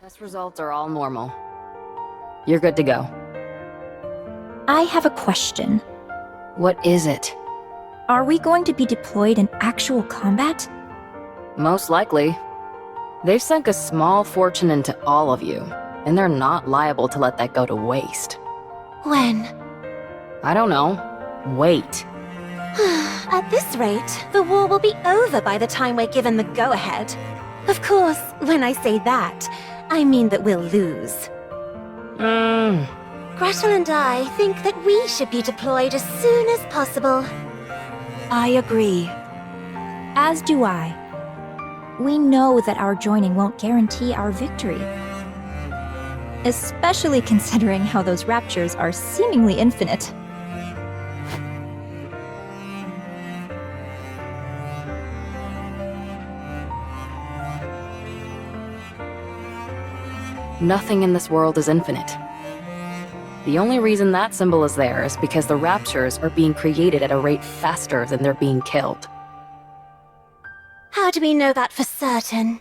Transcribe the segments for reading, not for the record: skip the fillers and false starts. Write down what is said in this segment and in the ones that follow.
Test results are all normal. You're good to go. I have a question. What is it? Are we going to be deployed in actual combat? Most likely. They've sunk a small fortune into all of you, and they're not liable to let that go to waste. When? I don't know. Wait. At this rate, the war will be over by the time we're given the go-ahead. Of course, when I say that, I mean that we'll lose. Gretel and I think that we should be deployed as soon as possible. I agree. As do I. We know that our joining won't guarantee our victory. Especially considering how those raptures are seemingly infinite. Nothing in this world is infinite. The only reason that symbol is there is because the raptures are being created at a rate faster than they're being killed. How do we know that for certain?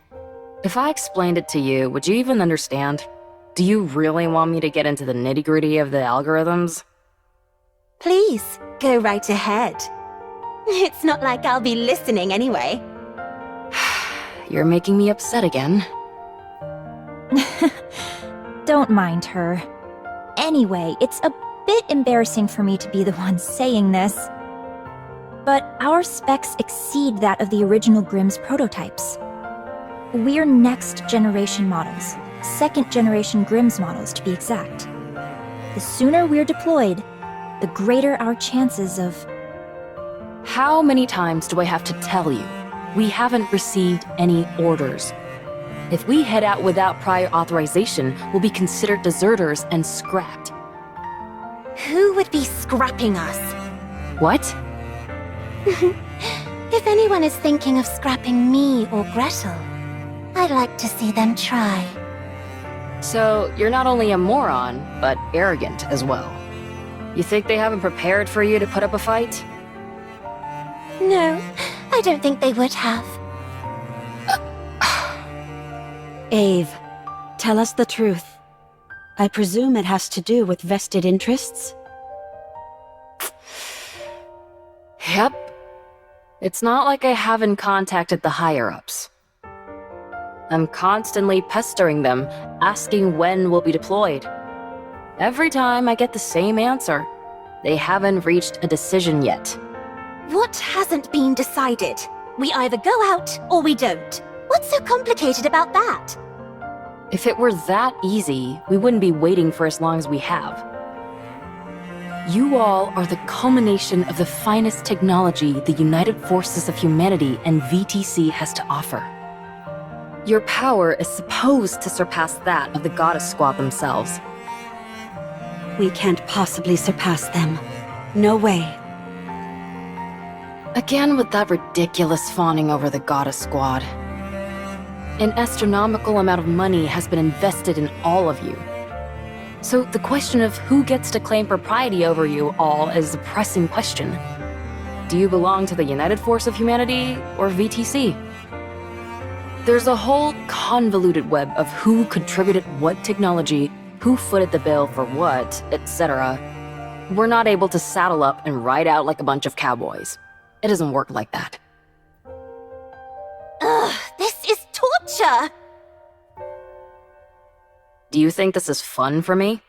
If I explained it to you, would you even understand? Do you really want me to get into the nitty-gritty of the algorithms? Please, go right ahead. It's not like I'll be listening anyway. You're making me upset again. Don't mind her. Anyway, it's a bit embarrassing for me to be the one saying this. But our specs exceed that of the original Grimm's prototypes. We're next-generation models. Second-generation Grimm's models, to be exact. The sooner we're deployed, the greater our chances of... How many times do I have to tell you? We haven't received any orders. If we head out without prior authorization, we'll be considered deserters and scrapped. Who would be scrapping us? What? If anyone is thinking of scrapping me or Gretel, I'd like to see them try. So, you're not only a moron, but arrogant as well. You think they haven't prepared for you to put up a fight? No, I don't think they would have. Ave, tell us the truth. I presume it has to do with vested interests? Yep. It's not like I haven't contacted the higher-ups. I'm constantly pestering them, asking when we'll be deployed. Every time I get the same answer. They haven't reached a decision yet. What hasn't been decided? We either go out or we don't. What's so complicated about that? If it were that easy, we wouldn't be waiting for as long as we have. You all are the culmination of the finest technology the United Forces of Humanity and VTC has to offer. Your power is supposed to surpass that of the Goddess Squad themselves. We can't possibly surpass them. No way. Again with that ridiculous fawning over the Goddess Squad. An astronomical amount of money has been invested in all of you. So the question of who gets to claim propriety over you all is a pressing question. Do you belong to the United Force of Humanity or VTC? There's a whole convoluted web of who contributed what technology, who footed the bill for what, etc. We're not able to saddle up and ride out like a bunch of cowboys. It doesn't work like that. Ugh, this is torture! Do you think this is fun for me?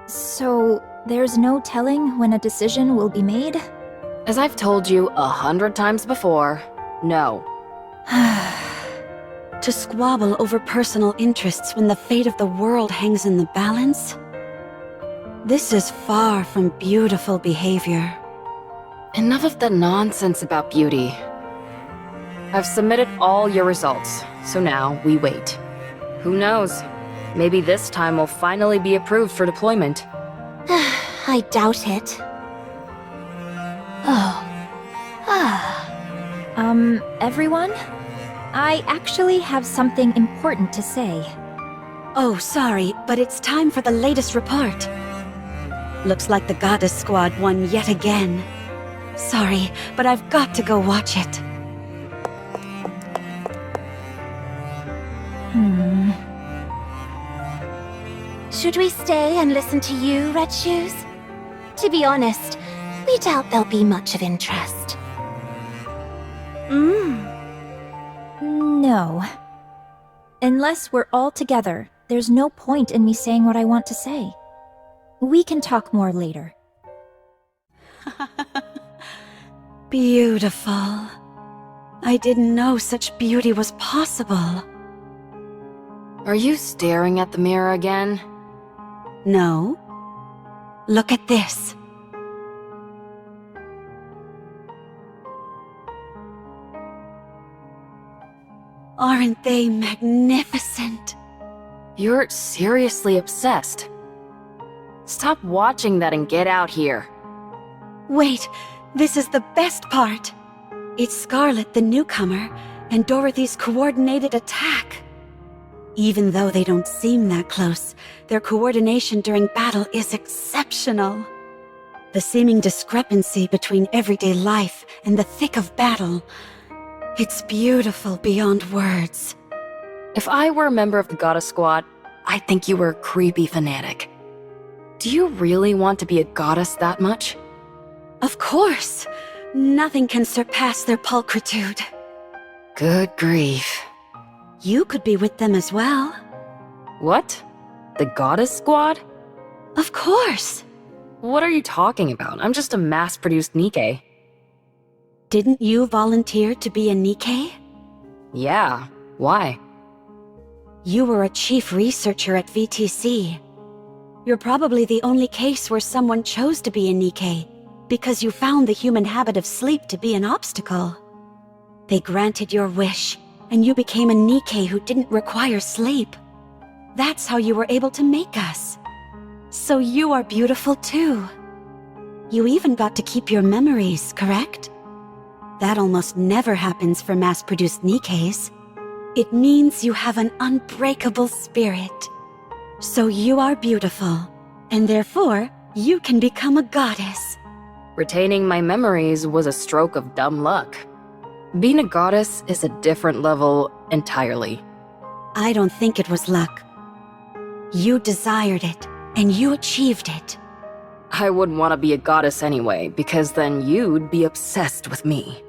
So, there's no telling when a decision will be made? As I've told you 100 times before, no. To squabble over personal interests when the fate of the world hangs in the balance? This is far from beautiful behavior. Enough of the nonsense about beauty. I've submitted all your results, so now we wait. Who knows? Maybe this time we'll finally be approved for deployment. I doubt it. Oh. Everyone? I actually have something important to say. Oh, sorry, but it's time for the latest report. Looks like the Goddess Squad won yet again. Sorry, but I've got to go watch it. Should we stay and listen to you, Red Shoes? To be honest, we doubt there'll be much of interest. No. Unless we're all together, there's no point in me saying what I want to say. We can talk more later. Beautiful. I didn't know such beauty was possible. Are you staring at the mirror again? No. Look at this. Aren't they magnificent? You're seriously obsessed. Stop watching that and get out here. Wait, this is the best part. It's Scarlet, the newcomer, and Dorothy's coordinated attack. Even though they don't seem that close, their coordination during battle is exceptional. The seeming discrepancy between everyday life and the thick of battle, it's beautiful beyond words. If I were a member of the Goddess Squad, I'd think you were a creepy fanatic. Do you really want to be a goddess that much? Of course! Nothing can surpass their pulchritude. Good grief. You could be with them as well. What? The Goddess Squad? Of course! What are you talking about? I'm just a mass-produced NIKKE. Didn't you volunteer to be a NIKKE? Yeah, why? You were a chief researcher at VTC. You're probably the only case where someone chose to be a NIKKE, because you found the human habit of sleep to be an obstacle. They granted your wish, and you became a NIKKE who didn't require sleep. That's how you were able to make us. So you are beautiful too. You even got to keep your memories, correct? That almost never happens for mass-produced NIKKEs. It means you have an unbreakable spirit. So you are beautiful, and therefore, you can become a goddess. Retaining my memories was a stroke of dumb luck. Being a goddess is a different level entirely. I don't think it was luck. You desired it, and you achieved it. I wouldn't want to be a goddess anyway, because then you'd be obsessed with me.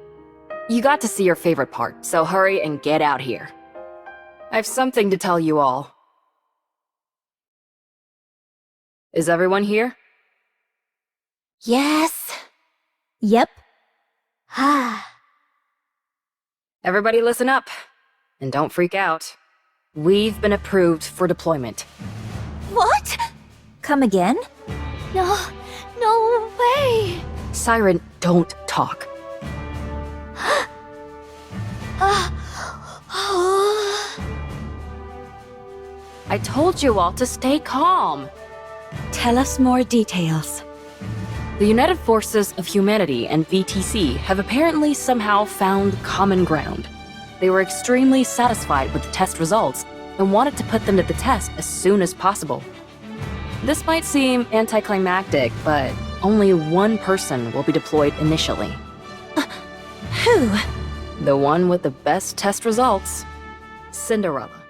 You got to see your favorite part, so hurry and get out here. I have something to tell you all. Is everyone here? Yes. Yep. Everybody listen up. And don't freak out. We've been approved for deployment. What? Come again? No way! Siren, don't talk. I told you all to stay calm. Tell us more details. The United Forces of Humanity and VTC have apparently somehow found common ground. They were extremely satisfied with the test results and wanted to put them to the test as soon as possible. This might seem anticlimactic, but only one person will be deployed initially. Who? The one with the best test results, Cinderella.